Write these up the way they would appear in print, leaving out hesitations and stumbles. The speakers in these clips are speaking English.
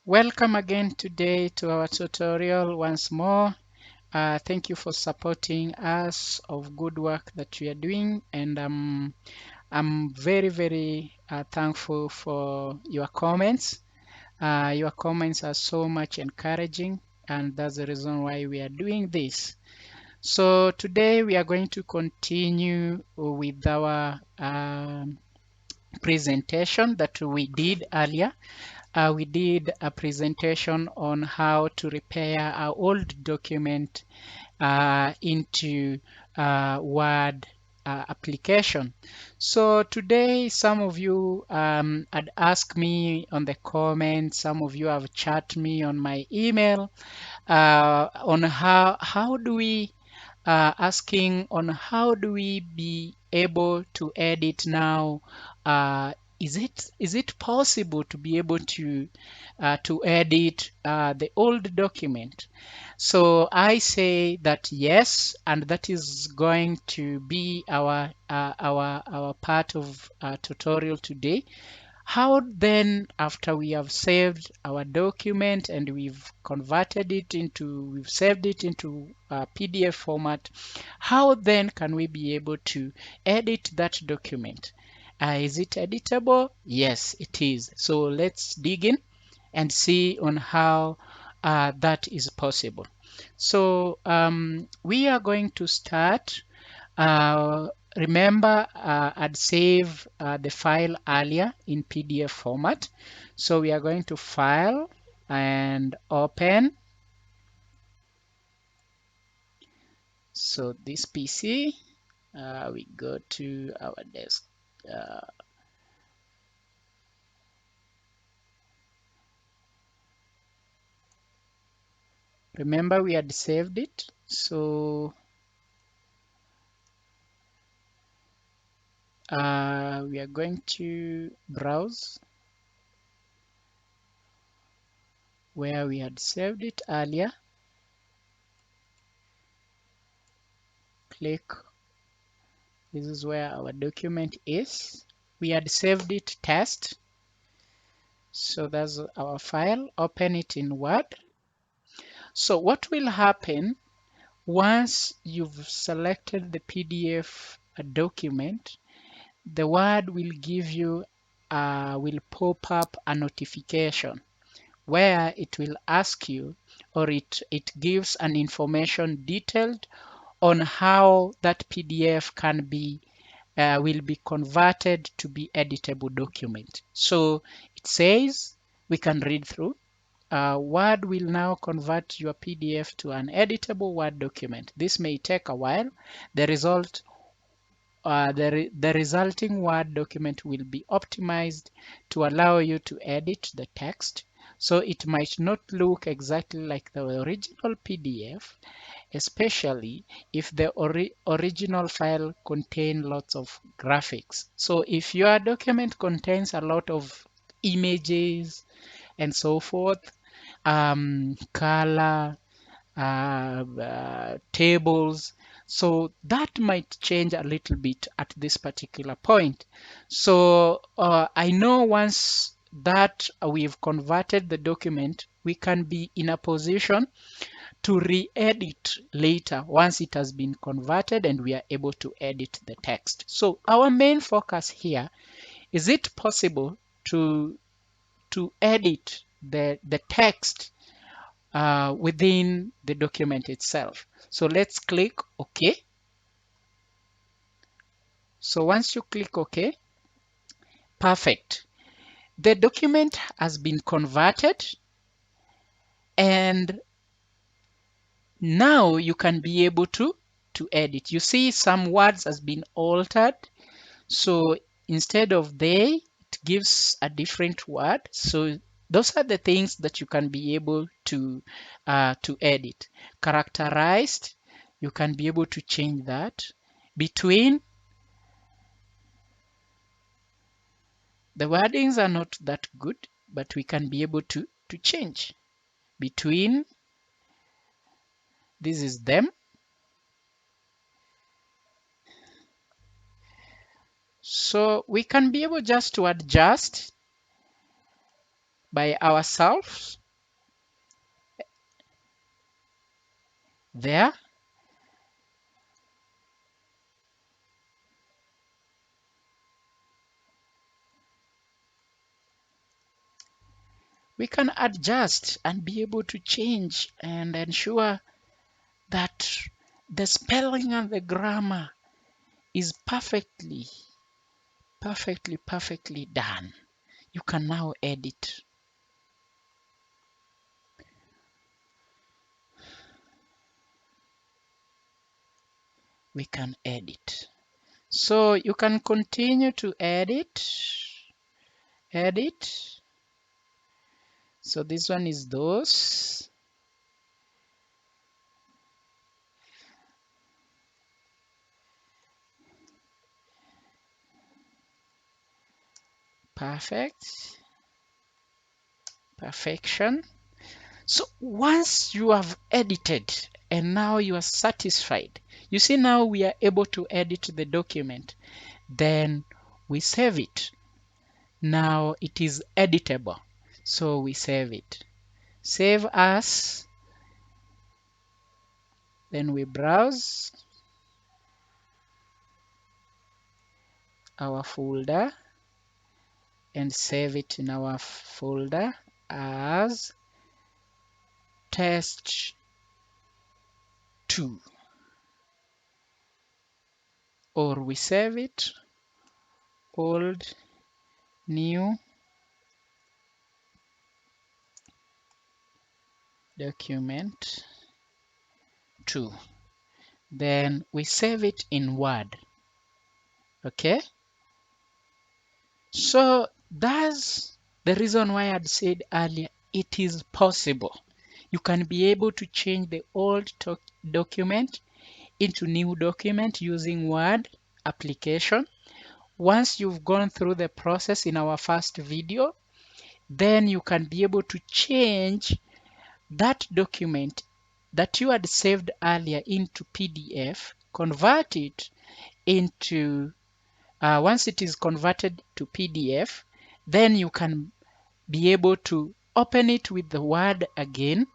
Welcome again today to our tutorial once more. Thank you for supporting us of good work that we are doing, and I'm very thankful for your comments. Your comments are so much encouraging, and that's the reason why we are doing this. So today we are going to continue with our presentation that we did earlier. We did a presentation on how to repair our old document into Word application. So today, some of you had asked me on the comments, some of you have chat me on my email on how do we asking on how do we be able to edit now. Is it possible to be able to edit the old document? So I say that yes, and that is going to be our part of tutorial today. How then, after we have saved our document and we've saved it into a PDF format, how then can we be able to edit that document? Is it editable? Yes, it is. So let's dig in and see on how that is possible. So we are going to start. Remember, I'd save the file earlier in PDF format. So we are going to File and Open. So this PC, we go to our desk. Remember, we had saved it. So we are going to browse where we had saved it earlier. Click. This is where our document is. We had saved it test. So that's our file. Open it in Word. So what will happen once you've selected the PDF document, the Word will give you will pop up a notification where it will ask you, or it gives an information detailed on how that PDF can be will be converted to be editable document. So it says, we can read through. Word will now convert your PDF to an editable Word document. This may take a while. The resulting Word document will be optimized to allow you to edit the text. So it might not look exactly like the original PDF, especially if the original file contains lots of graphics. So if your document contains a lot of images and so forth, color, tables, so that might change a little bit at this particular point. So I know once that we've converted the document, we can be in a position to re-edit later once it has been converted and we are able to edit the text. So our main focus here, is it possible to edit the text within the document itself? So let's click OK. So once you click OK, perfect. The document has been converted, and now you can be able to edit. You see some words has been altered. So instead of they, it gives a different word. So those are the things that you can be able to edit. Characterized, you can be able to change that. Between, the wordings are not that good, but we can be able to change. Between, this is them. So we can be able just to adjust by ourselves. there. We can adjust and be able to change and ensure that the spelling and the grammar is perfectly done. You can now edit. We can edit. So you can continue to edit. So this one is those. Perfection. So once you have edited and now you are satisfied, you see now we are able to edit the document. Then we save it. Now it is editable. So we save it. Save as. Then we browse our folder and save it in our folder as test 2, or we save it old new document 2. Then we save it in Word. Okay, so that's the reason why I'd said earlier it is possible. You can be able to change the old document into new document using Word application. Once you've gone through the process in our first video, then you can be able to change that document that you had saved earlier into PDF, convert it into, once it is converted to PDF, then you can be able to open it with the Word again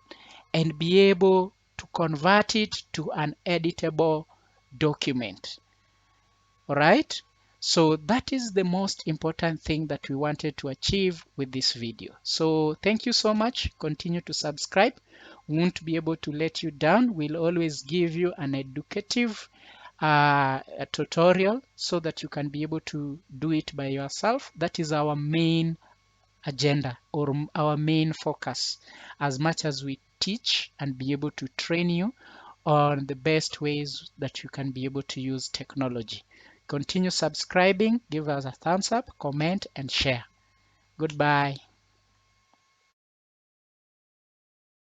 and be able to convert it to an editable document. All right. So that is the most important thing that we wanted to achieve with this video. So thank you so much. Continue to subscribe. We won't be able to let you down. We'll always give you an educative a tutorial so that you can be able to do it by yourself. That is our main agenda or our main focus, as much as we teach and be able to train you on the best ways that you can be able to use technology. Continue subscribing, give us a thumbs up, comment, and share. Goodbye.